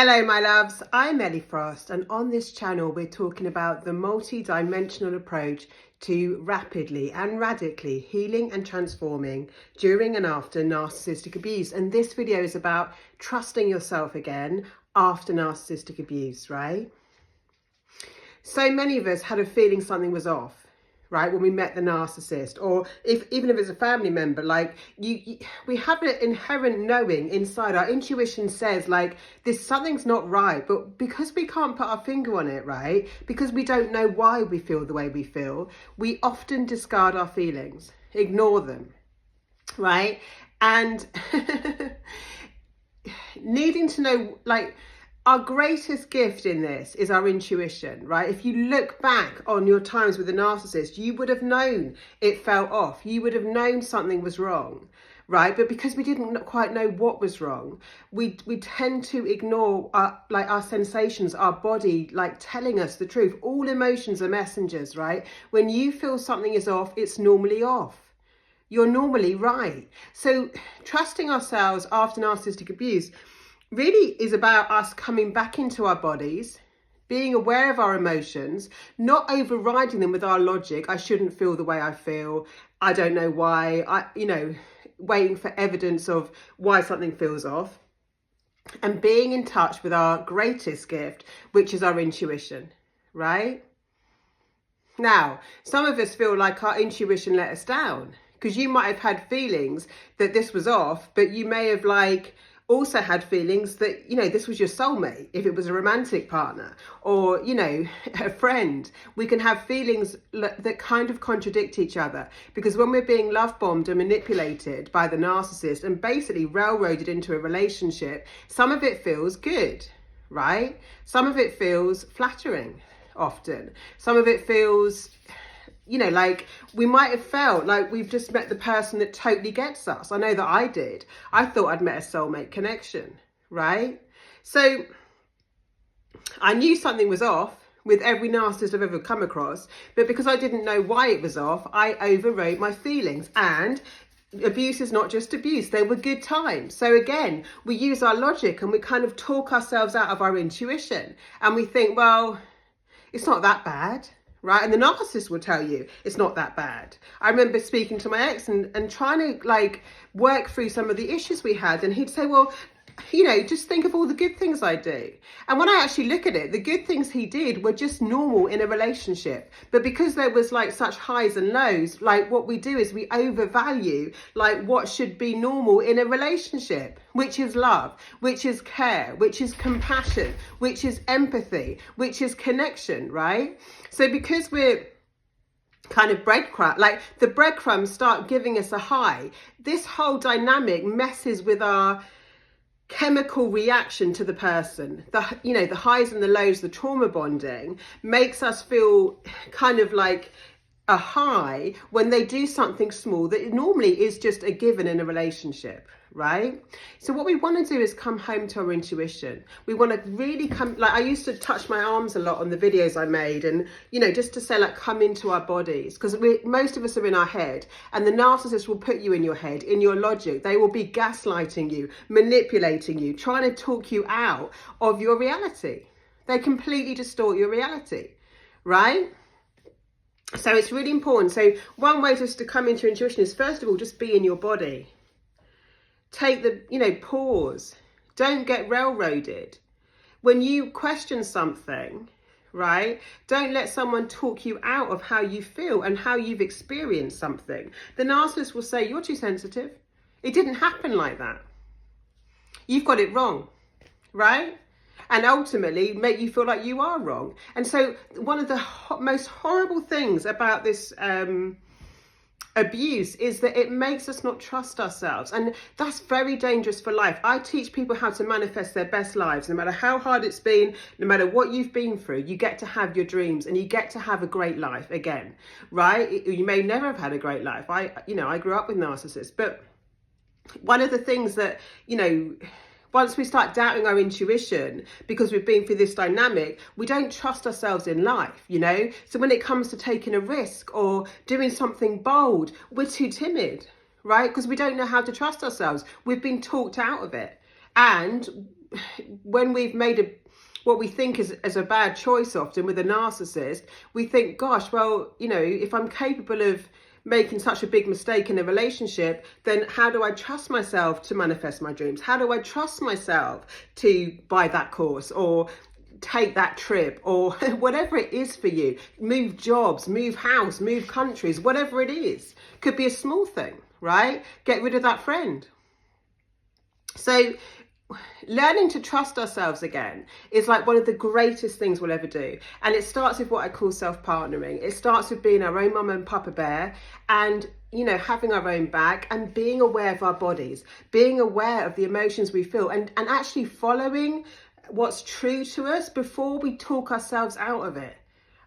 Hello my loves, I'm Ellie Frost, and on this channel we're talking about the multi-dimensional approach to rapidly and radically healing and transforming during and after narcissistic abuse. And this video is about trusting yourself again after narcissistic abuse, right? So many of us had a feeling something was off, right, when we met the narcissist, or even if it's a family member, like we have an inherent knowing inside. Our intuition says like something's not right, but because we can't put our finger on it, right, because we don't know why we feel the way we feel, we often discard our feelings, ignore them, right? And needing to know, like, our greatest gift in this is our intuition, right? If you look back on your times with a narcissist, you would have known it felt off. You would have known something was wrong, right? But because we didn't quite know what was wrong, we tend to ignore our sensations, our body, like telling us the truth. All emotions are messengers, right? When you feel something is off, it's normally off. You're normally right. So trusting ourselves after narcissistic abuse really is about us coming back into our bodies, being aware of our emotions, not overriding them with our logic. I shouldn't feel the way I feel. I don't know why. Waiting for evidence of why something feels off, and being in touch with our greatest gift, which is our intuition, right? Now, some of us feel like our intuition let us down, because you might have had feelings that this was off, but you may have also had feelings that, this was your soulmate, if it was a romantic partner or, a friend. We can have feelings that kind of contradict each other, because when we're being love bombed and manipulated by the narcissist and basically railroaded into a relationship, some of it feels good, right? Some of it feels flattering often. Some of it feels, like we might have felt like we've just met the person that totally gets us. I know that I did. I thought I'd met a soulmate connection, right? So I knew something was off with every narcissist I've ever come across, but because I didn't know why it was off, I overrode my feelings. And abuse is not just abuse. They were good times. So again, we use our logic and we kind of talk ourselves out of our intuition. And we think, well, it's not that bad. Right? And the narcissist will tell you it's not that bad. I remember speaking to my ex and trying to work through some of the issues we had. And he'd say, well, just think of all the good things I do. And when I actually look at it, the good things he did were just normal in a relationship. But because there was such highs and lows, what we do is we overvalue what should be normal in a relationship, which is love, which is care, which is compassion, which is empathy, which is connection, right? So because we're kind of the breadcrumbs start giving us a high, this whole dynamic messes with our chemical reaction to the person. The highs and the lows, the trauma bonding makes us feel kind of like a high when they do something small that normally is just a given in a relationship, right? So what we want to do is come home to our intuition. We want to really I used to touch my arms a lot on the videos I made, and just to say come into our bodies, because most of us are in our head, and the narcissist will put you in your head, in your logic. They will be gaslighting you, manipulating you, trying to talk you out of your reality. They completely distort your reality, right? So it's really important. So one way just to come into your intuition is, first of all, just be in your body. Take pause. Don't get railroaded. When you question something, right, don't let someone talk you out of how you feel and how you've experienced something. The narcissist will say, you're too sensitive. It didn't happen like that. You've got it wrong, right? And ultimately make you feel like you are wrong. And so one of the most horrible things about this abuse is that it makes us not trust ourselves, and that's very dangerous for life. I teach people how to manifest their best lives. No matter how hard it's been, no matter what you've been through, you get to have your dreams and you get to have a great life again, right? You may never have had a great life. I grew up with narcissists, but one of the things that once we start doubting our intuition because we've been through this dynamic, we don't trust ourselves in life, So when it comes to taking a risk or doing something bold, we're too timid, right? Because we don't know how to trust ourselves. We've been talked out of it. And when we've made what we think is a bad choice often with a narcissist, we think, gosh, well, you know, if I'm capable of making such a big mistake in a relationship, then how do I trust myself to manifest my dreams? How do I trust myself to buy that course or take that trip or whatever it is for you? Move jobs, move house, move countries, whatever it is. Could be a small thing, right? Get rid of that friend. So learning to trust ourselves again is like one of the greatest things we'll ever do. And it starts with what I call self-partnering. It starts with being our own mum and papa bear and, you know, having our own back and being aware of our bodies, being aware of the emotions we feel and actually following what's true to us before we talk ourselves out of it.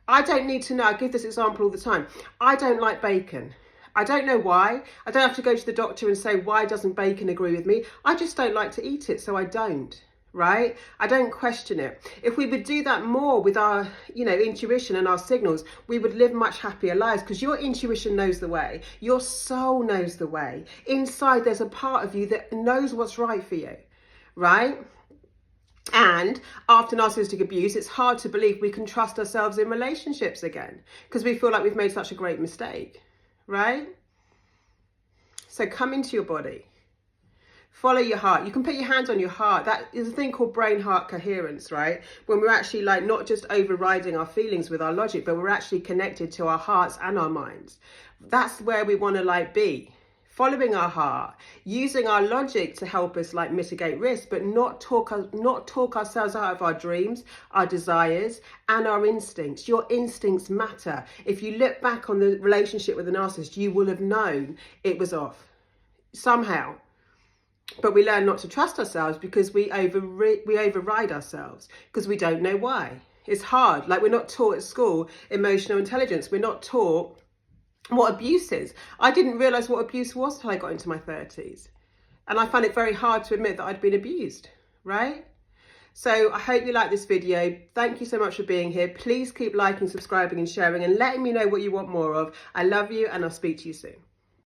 I don't need to know. I give this example all the time. I don't like bacon. I don't know why. I don't have to go to the doctor and say, why doesn't bacon agree with me? I just don't like to eat it, so I don't, right? I don't question it. If we would do that more with our, you know, intuition and our signals, we would live much happier lives because your intuition knows the way. Your soul knows the way. Inside, there's a part of you that knows what's right for you, right? And after narcissistic abuse, it's hard to believe we can trust ourselves in relationships again because we feel like we've made such a great mistake. Right? So come into your body. Follow your heart. You can put your hands on your heart. That is a thing called brain-heart coherence, right? When we're actually like not just overriding our feelings with our logic, but we're actually connected to our hearts and our minds. That's where we want to like be. Following our heart, using our logic to help us like mitigate risk, but not talk ourselves out of our dreams, our desires, and our instincts. Your instincts matter. If you look back on the relationship with a narcissist, you will have known it was off somehow. But we learn not to trust ourselves because we override ourselves because we don't know why. It's hard. Like we're not taught at school emotional intelligence. We're not taught what abuse is. I didn't realise what abuse was till I got into my 30s. And I find it very hard to admit that I'd been abused, right? So I hope you like this video. Thank you so much for being here. Please keep liking, subscribing and sharing and letting me know what you want more of. I love you and I'll speak to you soon.